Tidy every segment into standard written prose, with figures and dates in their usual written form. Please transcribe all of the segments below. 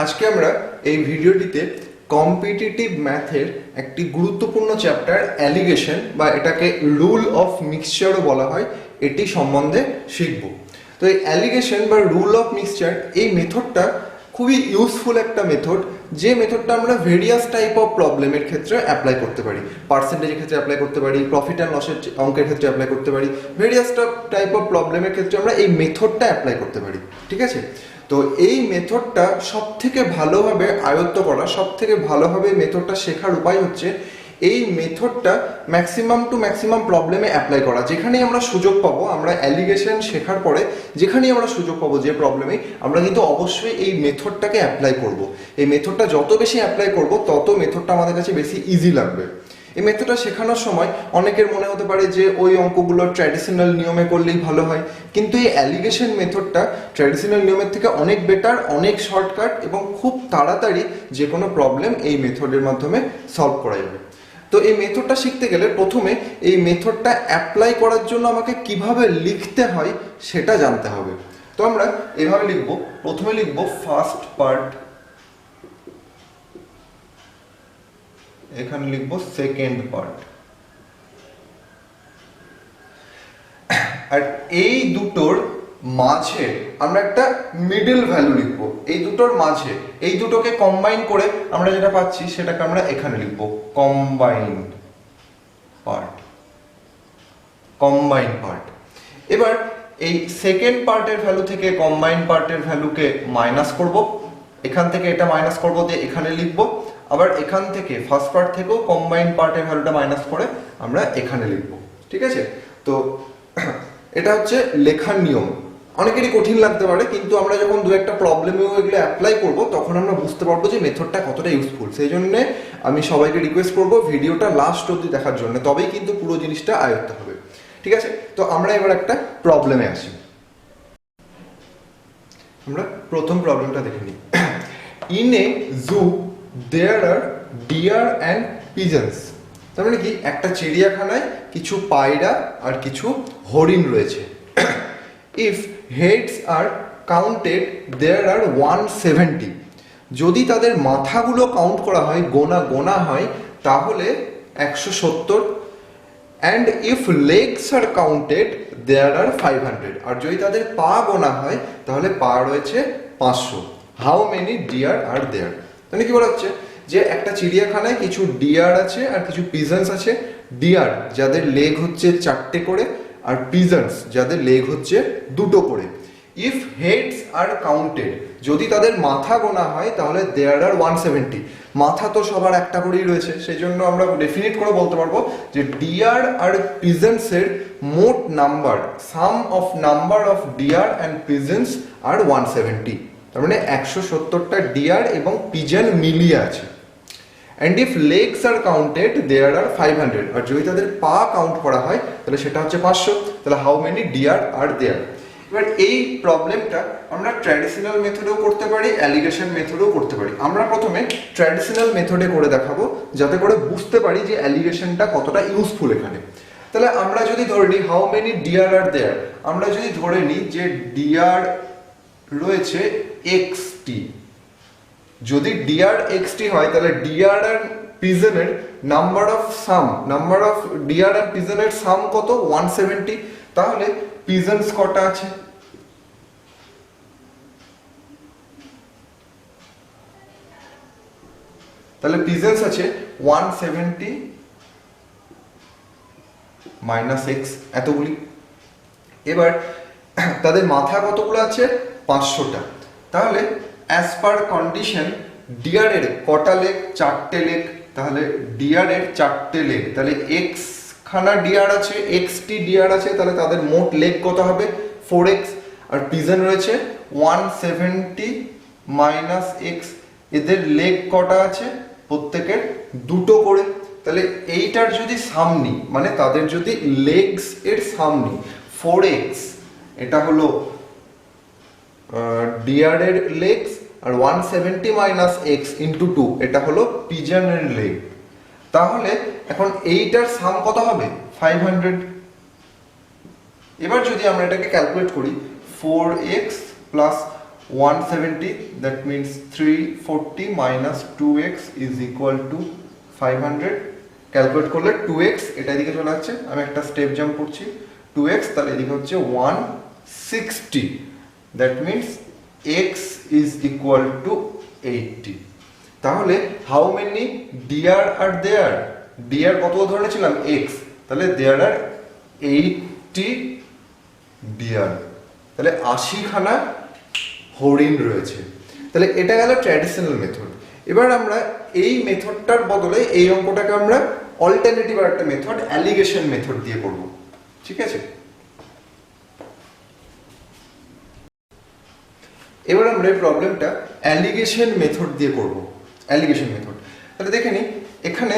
আজকে আমরা এই ভিডিওটিতে কম্পিটিটিভ ম্যাথের একটি গুরুত্বপূর্ণ চ্যাপ্টার অ্যালিগেশন বা এটাকে রুল অফ মিক্সচারও বলা হয় এটি সম্বন্ধে শিখব। তো এই অ্যালিগেশন বা রুল অফ মিক্সচার এই মেথডটা খুবই ইউজফুল একটা মেথড, যে মেথডটা আমরা ভেরিয়াস টাইপ অফ প্রবলেমের ক্ষেত্রে অ্যাপ্লাই করতে পারি। পার্সেন্টেজের ক্ষেত্রে অ্যাপ্লাই করতে পারি, প্রফিট অ্যান্ড লসের অঙ্কের ক্ষেত্রে অ্যাপ্লাই করতে পারি, ভেরিয়াস টাইপ অফ প্রবলেমের ক্ষেত্রে আমরা এই মেথডটা অ্যাপ্লাই করতে পারি। ঠিক আছে, তো এই মেথডটা সব থেকে ভালোভাবে আয়ত্ত করা, সব থেকে ভালোভাবে মেথডটা শেখার উপায় হচ্ছে এই মেথডটা ম্যাক্সিমাম টু ম্যাক্সিমাম প্রবলেমে অ্যাপ্লাই করা। যেখানেই আমরা সুযোগ পাবো, আমরা অ্যালিগেশন শেখার পরে যেখানেই আমরা সুযোগ পাবো যে প্রবলেমে, আমরা কিন্তু অবশ্যই এই মেথডটাকে অ্যাপ্লাই করব। এই মেথডটা যত বেশি অ্যাপ্লাই করব তত মেথডটা আমাদের কাছে বেশি ইজি লাগবে। এই মেথডটা শেখানোর সময় অনেকের মনে হতে পারে যে ওই অঙ্কগুলো ট্র্যাডিশনাল নিয়মে করলেই ভালো হয়, কিন্তু এই অ্যালিগেশন মেথডটা ট্র্যাডিশনাল নিয়মের থেকে অনেক বেটার, অনেক শর্টকাট এবং খুব তাড়াতাড়ি যে কোনো প্রবলেম এই মেথডের মাধ্যমে সলভ করা যাবে। তো এই মেথডটা শিখতে গেলে প্রথমে এই মেথডটা অ্যাপ্লাই করার জন্য আমাকে কিভাবে লিখতে হয় সেটা জানতে হবে। তো আমরা এভাবে লিখবো, প্রথমে লিখবো ফার্স্ট পার্ট, এখানে লিখবো সেকেন্ড পার্ট, আর এই দুটোর মাঝে আমরা একটা মিডল ভ্যালু লিখবো। এই দুটোর মাঝে এই দুটোকে কম্বাইন করে আমরা যেটা পাচ্ছি সেটাকে আমরা এখানে লিখবো কম্বাইন্ড পার্ট, কম্বাইন্ড পার্ট। এবার এই সেকেন্ড পার্টের ভ্যালু থেকে কম্বাইন্ড পার্টের ভ্যালুকে মাইনাস করব, এখান থেকে এটা মাইনাস করব দিয়ে এখানে লিখবো, আবার এখান থেকে ফার্স্ট পার্ট থেকেও কম্বাইন্ড পার্টের ভ্যালুটা মাইনাস করে আমরা এখানে লিখবো। ঠিক আছে, তো এটা হচ্ছে লেখার নিয়ম। অনেকেরই কঠিন লাগতে পারে, কিন্তু আমরা যখন দু একটা প্রবলেমেও এগুলো অ্যাপ্লাই করব তখন আমরা বুঝতে পারবো যে মেথডটা কতটা ইউজফুল। সেই জন্য আমি সবাইকে রিকোয়েস্ট করবো ভিডিওটা লাস্ট অবধি দেখার জন্য, তবেই কিন্তু পুরো জিনিসটা আয়ত্ত হবে। ঠিক আছে, তো আমরা এবার একটা প্রবলেমে আসি। আমরা প্রথম প্রবলেমটা দেখে নিই। In a zoo there are deer and pigeons. তার মানে কি, একটা চিড়িয়াখানায় কিছু পায়রা আর কিছু হরিণ রয়েছে। If heads are counted there আর 170। যদি তাদের মাথাগুলো কাউন্ট করা হয়, গোনা হয়, তাহলে 170। And if legs are counted there are 500। আর যদি তাদের পা গোনা হয় তাহলে পা রয়েছে 500। How many deer are there. মানে কি বলা হচ্ছে যে একটা চিড়িয়াখানায় কিছু ডিয়ার আছে আর কিছু পিজন্স আছে। ডিয়ার যাদের লেগ হচ্ছে 4টে করে, আর পিজন্স যাদের লেগ হচ্ছে 2টো করে। ইফ হেডস আর কাউন্টেড, যদি তাদের মাথা গোনা হয় তাহলে দেয়ার আর 170। মাথা তো সবার একটা করেই রয়েছে, সেই জন্য আমরা ডেফিনিট করে বলতে পারবো যে ডিয়ার আর পিজন্সের মোট number, sum of number of deer and pigeons are 170। তার মানে 170টা ডিয়ার এবং পিজন মিলিয়ে আছে। And if legs are counted there are 500। আর যদি তাদের পা কাউন্ট করা হয় তাহলে সেটা হচ্ছে 500। তাহলে হাউ মেনি ডিয়ার আর দেয়ার। এবার এই প্রবলেমটা আমরা ট্র্যাডিশনাল মেথডেও করতে পারি, অ্যালিগেশন মেথডেও করতে পারি। আমরা প্রথমে ট্র্যাডিশনাল মেথডে করে দেখাবো, যাতে করে বুঝতে পারি যে অ্যালিগেশনটা কতটা ইউজফুল এখানে। তাহলে আমরা যদি ধরে নিই হাউ মেনি ডিয়ার আর দেয়ার, আমরা যদি ধরে নিই যে ডিয়ার রয়েছে এক্সটি। যদি ডিয়ার এক্সটি হয় তাহলে ডিয়ার আর পিজনের নাম্বার অফ ডিয়ার আর পিজনের সাম কত? 170। তাহলে পিজন্স কটা আছে? তাহলে পিজন্স আছে 170 মাইনাস এক্স, এতগুলি। এবার তাদের মাথা কতগুলো আছে? 500টা। তাহলে অ্যাজ পার কন্ডিশন ডিয়ারের কটা লেগ? 4টে লেগ। তাহলে ডিয়ারের 4টে লেগ, তাহলে এক্স খানা ডিয়ার আছে, এক্সটি ডিয়ার আছে, তাহলে তাদের মোট লেগ কত হবে? 4x। আর পিজন রয়েছে 170 মাইনাস এক্স, এদের লেগ কটা আছে? প্রত্যেকের 2টো করে। তাহলে এইটার যদি সাম নিই, মানে তাদের যদি লেগস এর সাম নিই, 4x এটা হলো ডিয়ারের লেগস, আর 170 মাইনাস এক্স ইন্টু 2 এটা হলো পিজনের লেগ। তাহলে এখন এইটার সাম কত হবে? 500। এবার যদি আমরা এটাকে ক্যালকুলেট করি, 4x plus 170, that means 340 minus 2x is equal to 500. Calculate করলে 2x এটা এদিকে চলে যাচ্ছে, আমি একটা স্টেপ জাম্প করছি, 2x তাহলে এদিকে হচ্ছে 160, that means x is equal to 80. তাহলে how many deer are there? deer কত ধরনের ছিলাম? x, তাহলে there are 80 deer, তাহলে 80 খানা হরিণ রয়েছে। তাহলে এটা গেল ট্র্যাডিশনাল মেথড। এবার আমরা এই মেথডটার বদলে এই অঙ্কটাকে আমরা অল্টারনেটিভ আর একটা মেথড অ্যালিগেশন মেথড দিয়ে করব, ঠিক আছে? এবার আমরা এই প্রবলেমটা অ্যালিগেশন মেথড দিয়ে করব, অ্যালিগেশন মেথড। তাহলে দেখে নিই, এখানে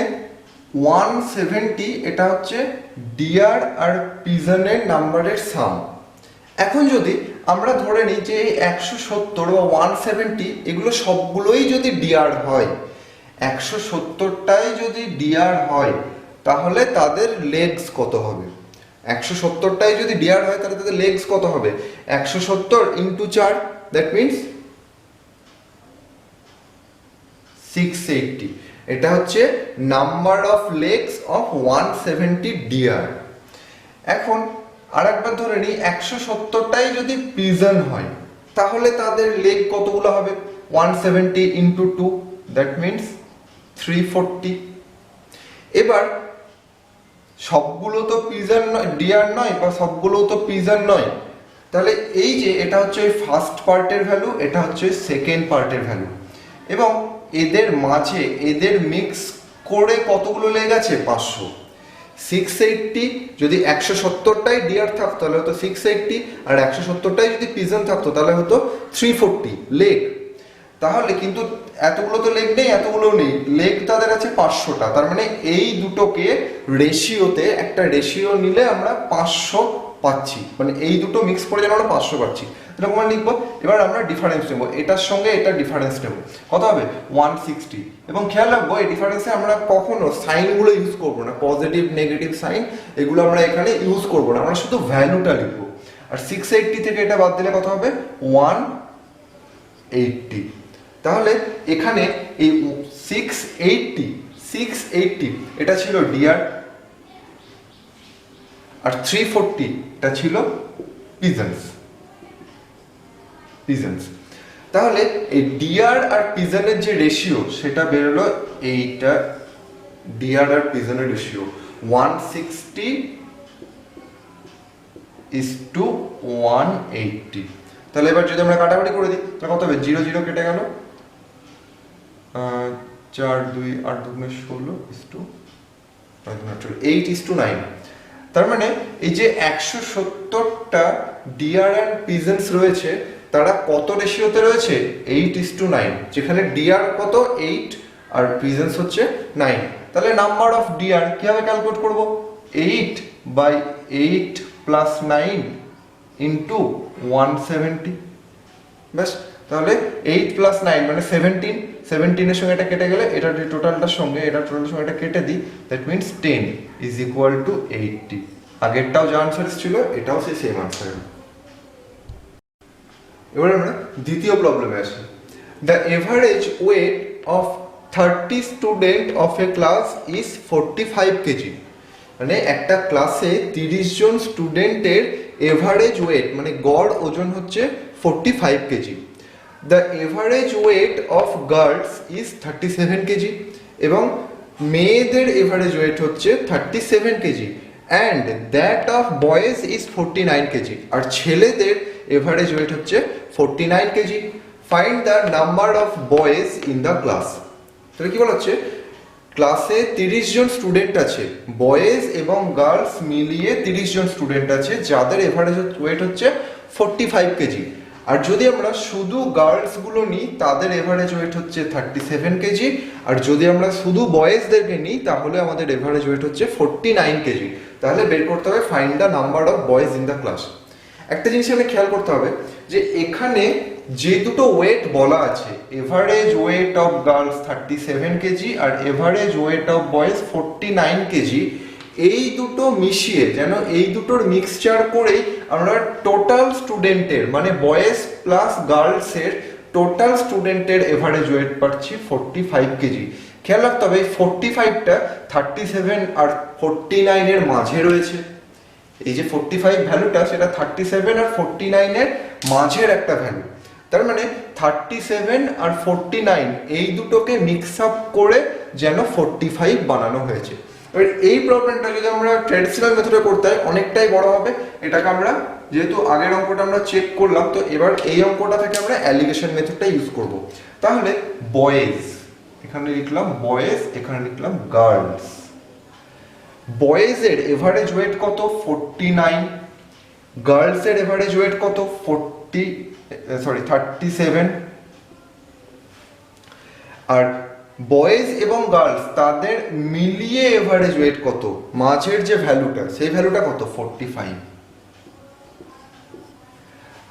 170 এটা হচ্ছে ডিয়ার আর পিজনের নাম্বারের সাম। এখন যদি আমরা ধরে নিই যে 170 বা 170 এগুলো সবগুলোই যদি ডিয়ার হয়, 170টাই যদি ডিয়ার হয় তাহলে তাদের লেগস কত হবে? 170টাই যদি ডিয়ার হয় তাহলে তাদের লেগস কত হবে? 170 ইন্টু 4, দ্যাট মিনস 680। এটা হচ্ছে number of legs of 170 deer. এখন আরেকবার ধরে নিই 170টাই যদি পিজন হয় তাহলে তাদের লেগ কতগুলো হবে? 170 ইন্টু 2, দ্যাট মিনস 340। এবার সবগুলো তো পিজন নয়, ডিয়ার নয়, বা সবগুলো তো পিজন নয়, তাহলে এই যে এটা হচ্ছে ওই ফার্স্ট পার্টের ভ্যালু, এটা হচ্ছে সেকেন্ড পার্টের ভ্যালু, এবং এদের মাঝে এদের মিক্স করে কতগুলো লেগ আছে? 500। 680 যদি 170টাই ডিয়ার থাকতো তাহলে হতো 680, আর 170টাই যদি পিজন থাকতো তাহলে হতো 340 লেগ। তাহলে কিন্তু এতগুলো তো লেগ নেই, এতগুলো নেই, লেগ তাদের আছে 500টা। তার মানে এই দুটোকে রেশিওতে একটা রেশিও নিলে আমরা 500 পাচ্ছি, মানে এই দুটো মিক্স করে যেন আমরা 500 পাচ্ছি। এরকম আমরা লিখবো। এবার আমরা ডিফারেন্স নেবো, এটার সঙ্গে এটার ডিফারেন্স নেবো, কত হবে? 160। এবং খেয়াল রাখবো এই ডিফারেন্সে আমরা কখনো সাইনগুলো ইউজ করবো না, পজিটিভ নেগেটিভ সাইন এগুলো আমরা এখানে ইউজ করবো না, আমরা শুধু ভ্যালুটা লিখবো। আর 680 থেকে এটা বাদ দিলে কত হবে? 180। তাহলে এখানে এই 680 এটা ছিল ডিয়ার, আর 340 এটা ছিল পিজন্স। তাহলে এই ডিয়ার আর পিজনের যে রেশিও সেটা বেরোলো, এইটা ডিয়ার আর পিজনের রেশিও 160:180। তাহলে এবার যদি আমরা কাটাকাটি করে দিই তাহলে কত হবে? 0 0 কেটে গেল, 4 2 8 2 16 8:9। তার মানে এই যে 170টা ডিয়ার অ্যান্ড পিজন্স রয়েছে তারা কত রেশিওতে রয়েছে? 8:9, যেখানে ডিয়ার কত? 8 আর পিজন্স হচ্ছে 9। তাহলে নাম্বার অফ ডিয়ার কিভাবে ক্যালকুলেট করব? 8/8 প্লাস 9 ইন্টু 170। ব্যাস, তাহলে 8 প্লাস 9 মানে 17, 17-এর সঙ্গে এটা কেটে গেলে এটা টোটালটার সঙ্গে এটা কেটে দিই, that means 10 is equal two 80। আগেরটাও যা আনসার ছিল এটাও সেই সেম আনসার। এবার আমরা দ্বিতীয় প্রবলেমে আসি। The average weight of 30 student of A class is 45 KG. মানে একটা ক্লাসে 30 জন স্টুডেন্টের এভারেজ ওয়েট মানে গড় ওজন হচ্ছে 45 KG. The average weight of girls is 37 KG, এবং মেয়েদের এভারেজ ওয়েট হচ্ছে 37 KG, and that of boys is 49 KG, আর ছেলেদের এভারেজ ওয়েট হচ্ছে 49 KG. Find the number of boys in the class. তাহলে কি বলা হচ্ছে? ক্লাসে 30 জন স্টুডেন্ট আছে, বয়েজ এবং গার্লস মিলিয়ে 30 জন স্টুডেন্ট আছে যাদের এভারেজ ওয়েট হচ্ছে 45 কেজি। আর যদি আমরা শুধু গার্লস গুলো নিই তাদের এভারেজ ওয়েট হচ্ছে 37 কেজি, আর যদি আমরা শুধু বয়েজদেরকে নিই তাহলে আমাদের এভারেজ ওয়েট হচ্ছে 49 কেজি। তাহলে বের করতে হবে find the number of boys in the class. একটা জিনিস এখানে খেয়াল করতে হবে যে এখানে যে দুটো ওয়েট বলা আছে, average weight of girls 37 K G আর average weight of boys 49 K G, এই দুটো মিশিয়ে যেন এই দুটোর মিক্সচার করেই আমরা টোটাল স্টুডেন্টের মানে বয়েজ প্লাস গার্লসের টোটাল স্টুডেন্টের এভারেজ ওয়েট পাচ্ছি 45 কেজি। খেয়াল রাখতে হবে এই 45টা 37 আর 49 এর মাঝে রয়েছে। এই যে 45 ভ্যালুটা সেটা 37 আর 49 এর মাঝের একটা ভ্যালু। তার মানে 37 আর 49 এই দুটোকে মিক্স আপ করে যেন 45 বানানো হয়েছে। এবার এই প্রবলেমটা যদি আমরা ট্র্যাডিশনাল মেথডে করতে হয় অনেকটাই বড় হবে। এটাকে আমরা যেহেতু আগের অঙ্কটা আমরা চেক করলাম, তো এবার এই অঙ্কটা থেকে আমরা অ্যালিগেশন মেথডটা ইউজ করব। তাহলে বয়েজ, এখানে লিখলাম বয়েজ, এখানে লিখলাম গার্লস। বয়েজের এভারেজ ওয়েট কত? 49। গার্লসের এভারেজ ওয়েট কত? 37। আর বয়েজ এবং গার্লস তাদের মিলিয়ে এভারেজ ওয়েট কত? মাঝের যে ভ্যালুটা সেই ভ্যালুটা কত? 45।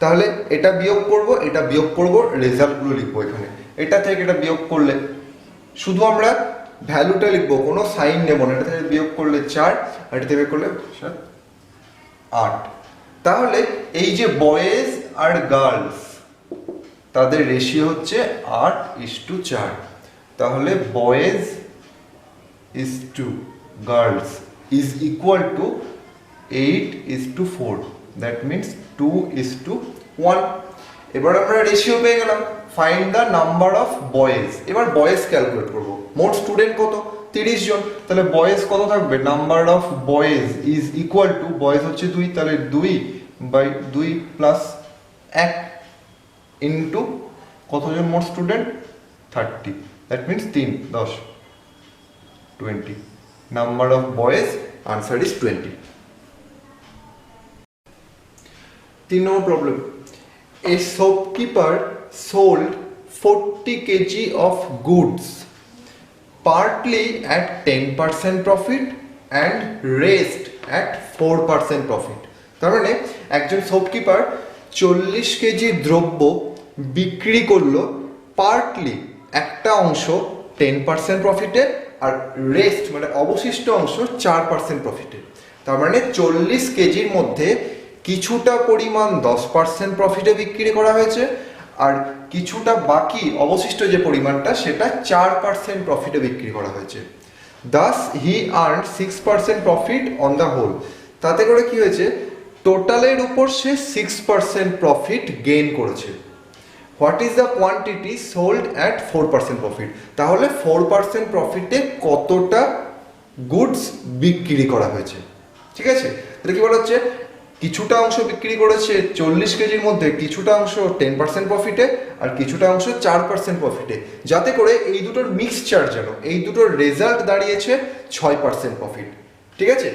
তাহলে এটা বিয়োগ করব, এটা বিয়োগ করব, রেজাল্টগুলো লিখবো এখানে। এটা থেকে এটা বিয়োগ করলে শুধু আমরা ভ্যালুটা লিখবো, কোনো সাইন নেব না। এটা থেকে বিয়োগ করলে 4 আর এটা থেকে করলে 8। তাহলে এই যে বয়েজ আর গার্লস তাদের রেশিও হচ্ছে 8:4। তাহলে boys is to girls is equal to 8:4। That means 2:1। এবার আমরা রেশিও পেয়ে গেলাম। Find the number of boys. এবার বয়েজ ক্যালকুলেট করব। মোট স্টুডেন্ট কত? 30 জন। তাহলে বয়েজ কত থাকবে? Number of boys is equal two, boys হচ্ছে 2, তাহলে 2/2 প্লাস 1 ইন্টু কতজন মোট student? 30। That means 3 10 20। Number of boys answer is 20। 3 number problem. A shopkeeper sold 40 kg of goods partly at 10% profit and rest at 4% profit. তার মানে একজন shopkeeper 40 KG দ্রব্য বিক্রি করলো পার্টলি, একটা অংশ 10% প্রফিটে আর রেস্ট মানে অবশিষ্ট অংশ 4% প্রফিটে। তার মানে 40 কেজির মধ্যে কিছুটা পরিমাণ 10% প্রফিটে বিক্রি করা হয়েছে আর কিছুটা বাকি অবশিষ্ট যে পরিমাণটা সেটা 4% প্রফিটে বিক্রি করা হয়েছে। Thus he earn 6% profit on the whole. তাতে করে কি হয়েছে? টোটালের উপর সে 6% প্রফিট গেইন করেছে। What is the quantity sold at 4% profit? তাহলে 4% প্রফিটে কতটা গুডস বিক্রি করা হয়েছে। ঠিক আছে, তাহলে কি বলা হচ্ছে? কিছুটা অংশ বিক্রি করেছে 40 কেজির মধ্যে, কিছুটা অংশ 10% প্রফিটে আর কিছুটা অংশ 4% প্রফিটে, যাতে করে এই দুটোর মিক্সচার যেন এই দুটোর রেজাল্ট দাঁড়িয়েছে 6% প্রফিট। ঠিক আছে,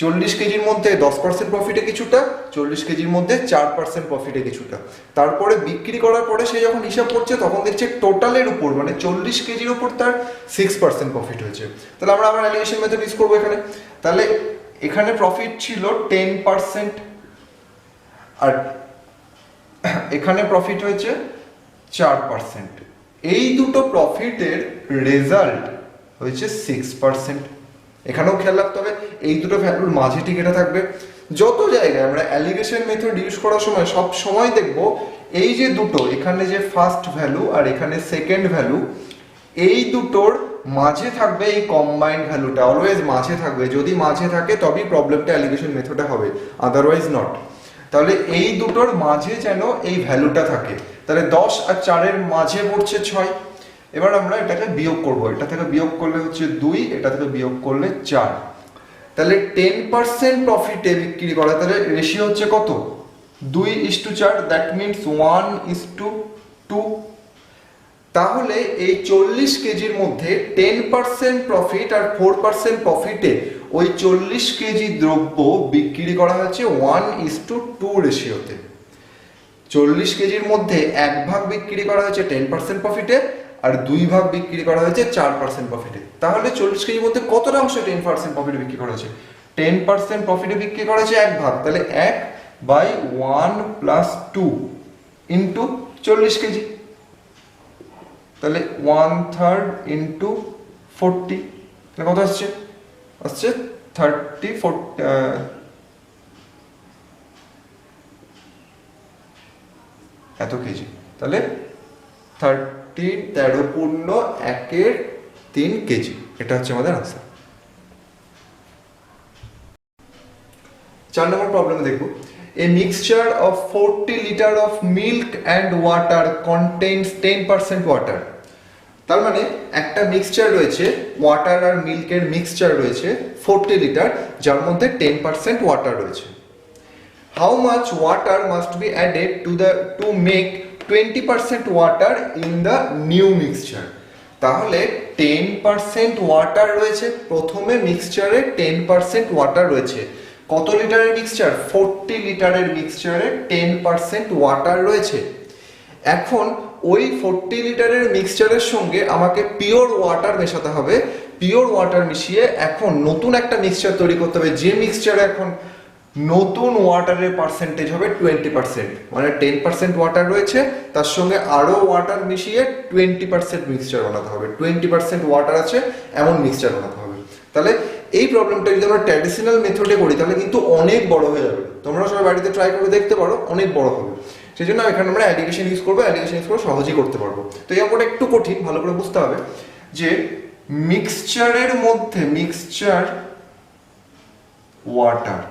40 কেজির মধ্যে 10% প্রফিটে কিছুটা, 40 কেজির মধ্যে 4% প্রফিটে কিছুটা। তারপরে বিক্রি করার পরে সে যখন হিসাব করছে তখন দেখছে টোটালের উপর মানে 40 কেজির উপর তার 6% প্রফিট হয়েছে। তাহলে আমরা আবার অ্যালিগেশন মেথড ইউজ করবো এখানে। তাহলে এখানে প্রফিট ছিল 10% আর এখানে প্রফিট হয়েছে 4%। এই দুটো প্রফিটের রেজাল্ট হয়েছে 6%। এখানেও খেয়াল রাখতে হবে এই দুটো ভ্যালুর মাঝে ঠিক এটা থাকবে। যত জায়গায় আমরা অ্যালিগেশন মেথড ইউজ করার সময় সব সময় দেখব এই যে দুটো, এখানে যে ফার্স্ট ভ্যালু আর এখানে সেকেন্ড ভ্যালু, এই দুটোর মাঝে থাকবে এই কম্বাইন্ড ভ্যালুটা, অলওয়েজ মাঝে থাকবে। যদি মাঝে থাকে তবেই প্রবলেমটা অ্যালিগেশন মেথডে হবে, আদারওয়াইজ নট। তাহলে এই দুটোর মাঝে যেন এই ভ্যালুটা থাকে। তাহলে 10 আর 4 এর মাঝে পড়ছে 6। এবার আমরা এটাকে বিয়োগ করব। এটা থেকে বিয়োগ করলে হচ্ছে 2, এটা থেকে বিয়োগ করলে 4। তাহলে 10% প্রফিটে বিক্রি করা, তাহলে রেশিও হচ্ছে কত? 2:4। That means 1:2। তাহলে এই 40 কেজির মধ্যে 10% প্রফিট আর 4% প্রফিটে ওই 40 কেজি দ্রব্য বিক্রি করা হয়েছে 1:2 রেশিওতে। 40 কেজির মধ্যে 1 ভাগ বিক্রি করা হয়েছে 10% প্রফিটে আর 2 ভাগ বিক্রি করা হয়েছে 4% প্রফিটে। তাহলে 40 কেজির মধ্যে কতটা অংশ 10% প্রফিটে বিক্রি করা হয়েছে? 10% প্রফিটে বিক্রি করা হয়েছে 1 ভাগ, তাহলে 1/1 + 2 ইন্টু 40 কেজি, তাহলে 1/3 ইন্টু 40, কত আসছে? আসছে 34 এত কেজি, তাহলে 13.1 কেজি, এটা হচ্ছে আমাদের আনসার। 4 নম্বর প্রবলেমে দেখব, এ mixture of 40 litre of milk and water contains 10% water. তার মানে একটা মিক্সচার রয়েছে, ওয়াটার আর মিল্কের মিক্সচার রয়েছে 40 লিটার, যার মধ্যে 10% ওয়াটার রয়েছে। How much water must be added to make 20% water in the new mixture. তাহলে 10% ওয়াটার রয়েছে, প্রথমে মিক্সচারে 10% ওয়াটার রয়েছে। কত লিটারের মিক্সচার? 40 লিটারের মিক্সচারে 10% ওয়াটার রয়েছে। এখন ওই 40 লিটারের মিক্সচারের সঙ্গে আমাকে পিওর ওয়াটার মেশাতে হবে। পিওর ওয়াটার মিশিয়ে এখন নতুন একটা মিক্সচার তৈরি করতে হবে, যে মিক্সচারে এখন নতুন ওয়াটারের পার্সেন্টেজ হবে 20%। মানে 10% ওয়াটার রয়েছে, তার সঙ্গে আরো ওয়াটার মিশিয়ে 20% মিক্সচার বানাতে হবে। 20% ওয়াটার আছে এমন মিক্সচার বানাতে হবে। তাহলে এই প্রবলেমটা যদি আমরা ট্র্যাডিশনাল মেথডে করি তাহলে কিন্তু অনেক বড় হয়ে যাবে। তোমরা সবাই বাড়িতে ট্রাই করে দেখতে পারো, অনেক বড় হবে। সেই জন্য এখানে আমরা অ্যাডিকেশন ইউজ করবো, অ্যাডিকেশন ইউজ করে সহজেই করতে পারবো। তো এই অঙ্কটা একটু কঠিন, ভালো করে বুঝতে হবে যে মিক্সচারের মধ্যে মিক্সচার ওয়াটার,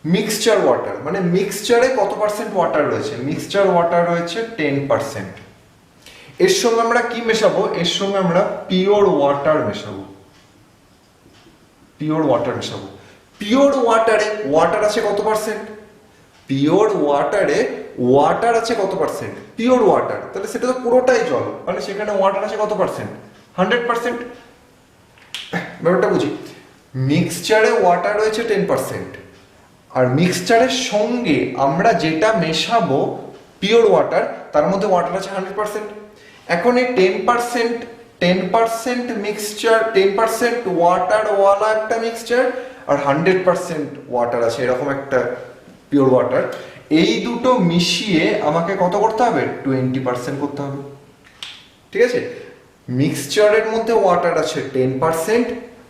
মিক্সচার ওয়াটার মানে মিক্সচারে কত পার্সেন্ট ওয়াটার রয়েছে? মিক্সচার ওয়াটার রয়েছে 10%। এর সঙ্গে আমরা কি মেশাবো? এর সঙ্গে আমরা পিওর ওয়াটার মেশাবো। পিওর ওয়াটার মেশাবো। পিওর ওয়াটারে ওয়াটার আছে কত পার্সেন্ট? পিওর ওয়াটারে ওয়াটার আছে কত পার্সেন্ট? পিওর ওয়াটার, তাহলে সেটা তো পুরোটাই জল, মানে সেখানে ওয়াটার আছে কত পার্সেন্ট? 100%। ব্যাপারটা বুঝি, মিক্সচারে ওয়াটার রয়েছে 10%, আর মিক্সচারের সঙ্গে আমরা যেটা মেশাবো পিওর ওয়াটার, তার মধ্যে ওয়াটার আছে 100%। এখন এই 10% মিক্সচার, 10% ওয়াটার ওয়ালা একটা মিক্সচার, আর 100% ওয়াটার আছে এরকম একটা পিওর ওয়াটার, এই দুটো মিশিয়ে আমাকে কত করতে হবে? 20% করতে হবে। ঠিক আছে, মিক্সচারের মধ্যে ওয়াটার আছে 10%,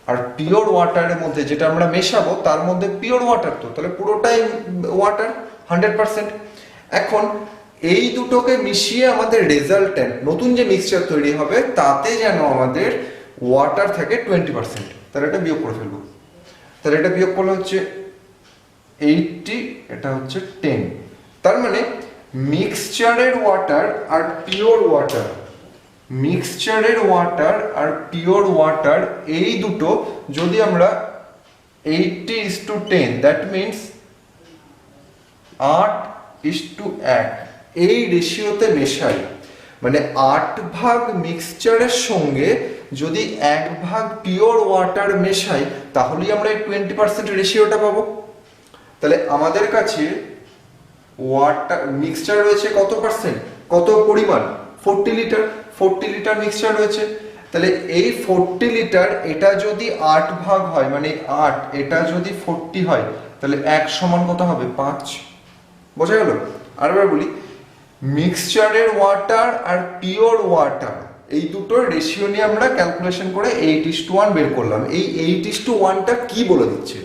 আর পিওর ওয়াটারের মধ্যে যেটা আমরা মেশাবো তার মধ্যে পিওর ওয়াটার, তো তাহলে পুরোটাই ওয়াটার 100%। এখন এই দুটোকে মিশিয়ে আমাদের রেজাল্টেন্ট নতুন যে মিক্সচার তৈরি হবে তাতে যেন আমাদের ওয়াটার থাকে 20%, তাহলে এটা বিয়োগ করে ফেলবো। তাহলে এটা বিয়োগ করলে হচ্ছে 80, এটা হচ্ছে 10। তার মানে মিক্সচারের ওয়াটার আর পিওর ওয়াটার, মিক্সচারের ওয়াটার আর পিওর ওয়াটার এই দুটো যদি আমরা 80:10, দ্যাট মিনস 8:1 এই রেশিওতে মেশাই, মানে 8 ভাগ মিক্সচারের সঙ্গে যদি 1 ভাগ পিওর ওয়াটার মেশাই তাহলেই আমরা এই 20% রেশিওটা পাবো। তাহলে আমাদের কাছে ওয়াটার মিক্সচার রয়েছে কত পার্সেন্ট, কত পরিমাণ? 40 লিটার। 40 লিটার মিক্সচার রয়েছে, তাহলে এই 40 লিটার এটা যদি 8 ভাগ হয়, মানে 8, এটা যদি 40 হয় তাহলে 1 সমান কত হবে? 5। বোঝা গেল? আরেকবার বলি, মিক্সচারের ওয়াটার আর পিওর ওয়াটার এই দুটোর রেশিও নিয়ে আমরা ক্যালকুলেশন করে 8:1 বের করলাম। এই 8:1টা কি বলে দিচ্ছে?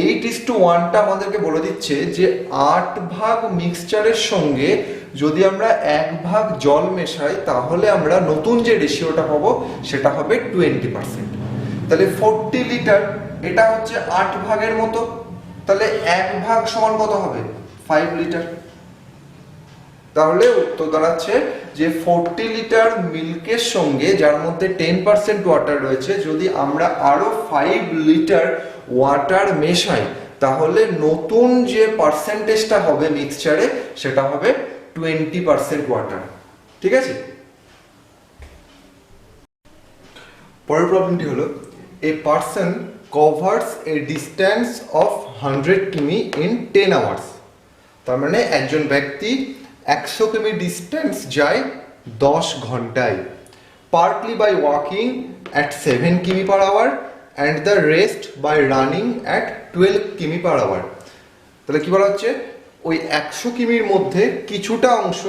8:1টা আমাদেরকে বলে দিচ্ছে যে 8 ভাগ মিক্সচারের সঙ্গে যদি আমরা 1 ভাগ জল মেশাই তাহলে আমরা নতুন যে রেশিওটা পাবো সেটা হবে 20%। তাহলে 40 লিটার এটা হচ্ছে 8 ভাগের মতো, তাহলে 1 ভাগ সমান কত হবে? 5 লিটার। তাহলে উত্তর দাঁড়াচ্ছে যে 40 লিটার মিল্কের সঙ্গে, যার মধ্যে 10% ওয়াটার রয়েছে, যদি আমরা আরো 5 লিটার ওয়াটার মেশাই তাহলে নতুন যে পার্সেন্টেজটা হবে মিক্সচারে সেটা হবে 20% ওয়াটার। ঠিক আছে, পরের প্রবলেমটি হলো, a person covers a distance of 100 কিমি ইন 10 আওয়ার্স। তার মানে একজন ব্যক্তি 100 কিমি ডিস্টেন্স যায় 10 ঘন্টায়, পার্টলি বাই ওয়াকিং অ্যাট 7 কিমি per hour and the rest by running at 12 কিমি পার আওয়ার। তাহলে কি বলা হচ্ছে? ওই 100 কিমির মধ্যে কিছুটা অংশ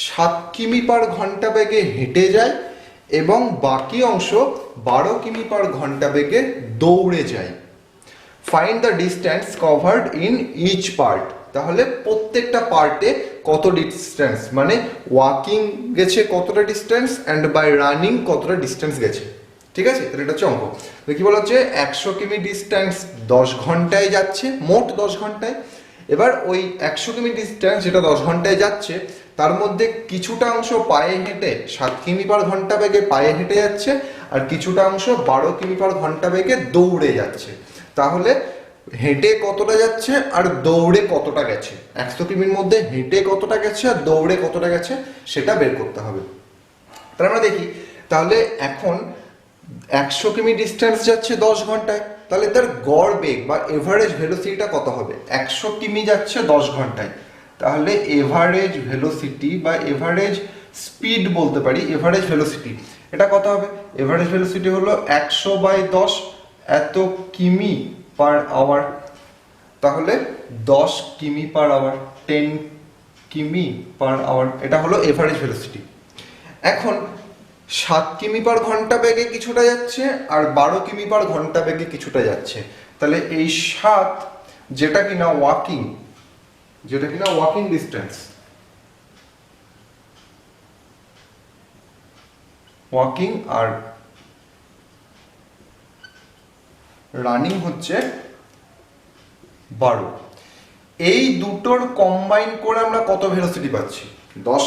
7 কিমি পার ঘন্টা বেগে হেঁটে যায় এবং বাকি অংশ 12 কিমি পার ঘন্টা বেগে দৌড়ে যায়। Find the distance covered in each part. তাহলে প্রত্যেকটা পার্টে কত ডিস্টেন্স, মানে ওয়াকিং গেছে কতটা ডিস্টেন্স অ্যান্ড বাই রানিং কতটা ডিস্টেন্স গেছে। ঠিক আছে, তাহলে এটা হচ্ছে অঙ্ক। তো কি বলা হচ্ছে 100 কিমি ডিস্টেন্স 10 ঘন্টায় যাচ্ছে, মোট 10 ঘন্টায়। এবার ওই 100 কিমি ডিস্টেন্স যেটা 10 ঘন্টায় যাচ্ছে তার মধ্যে কিছুটা অংশ পায়ে হেঁটে 7 কিমি পার ঘন্টা বেগে পায়ে হেঁটে যাচ্ছে, আর কিছুটা অংশ 12 কিমি পার ঘন্টা বেগে দৌড়ে যাচ্ছে। তাহলে হেঁটে কতটা যাচ্ছে আর দৌড়ে কতটা গেছে, 100 কিমির মধ্যে হেঁটে কতটা গেছে আর দৌড়ে কতটা গেছে সেটা বের করতে হবে। তাহলে আমরা দেখি, তাহলে এখন 100 কিমি ডিস্টেন্স যাচ্ছে 10 ঘন্টায়, তাহলে তার গড় বেগ বা এভারেজ ভেলোসিটিটা কত হবে? 100 কিমি যাচ্ছে 10 ঘন্টায়, তাহলে এভারেজ ভেলোসিটি বা এভারেজ স্পিড বলতে পারি, এভারেজ ভেলোসিটি এটা কত হবে? এভারেজ ভেলোসিটি হলো 100/10 এত কিমি পার আওয়ার, তাহলে 10 কিমি পার আওয়ার, 10 কিমি পার আওয়ার, এটা হলো এভারেজ ভেলোসিটি। এখন 7 কিমি পার ঘন্টা বেগে কিছুটা যাচ্ছে আর 12 কিমি পার ঘন্টা বেগে কিছুটা যাচ্ছে, তাহলে এই 7 যেটা কিনা ওয়াকিং ডিস্টেন্স, ওয়াকিং আর রানিং হচ্ছে 12, এই দুটোর কম্বাইন করে আমরা কত ভেলোসিটি পাচ্ছি? 10,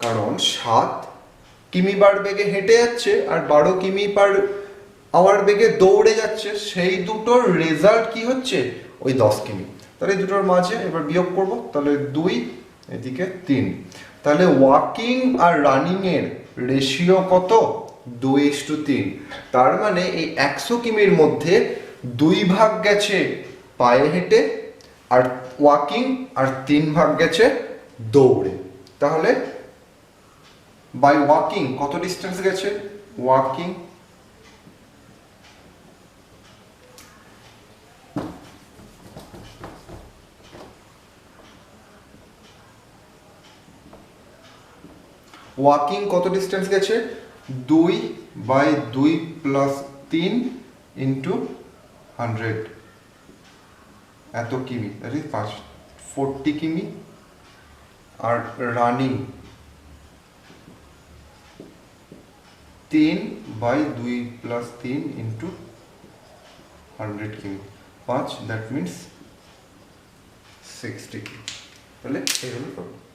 কারণ 7 কিমি পার বেগে হেঁটে যাচ্ছে আর 12 কিমি পার আওয়ার বেগে দৌড়ে যাচ্ছে, সেই দুটোর রেজাল্ট কি হচ্ছে? ওই 10 কিমি। তাহলে এই দুটোর মাঝে এবার বিয়োগ করব, তাহলে 2 এদিকে 3, তাহলে ওয়াকিং আর রানিং এর রেশিও কত? 2:3। তার মানে এই 100 কিমির মধ্যে 2 ভাগ গেছে পায়ে হেঁটে আর ওয়াকিং, আর 3 ভাগ গেছে দৌড়ে। তাহলে বাই ওয়াকিং কত ডিস্টেন্স গেছে? ওয়াকিং কত ডিস্টেন্স গেছে? 2/2 + 3 ইন্টু 100 এত কিমি, দ্যাট ইজ 40 কিমি। আর রানিং 3/2 + 3 ইন্টু 100 কিমি, 5, দ্যাট মিনস 60 কিমি। তাহলে এই হলো প্রবলেম।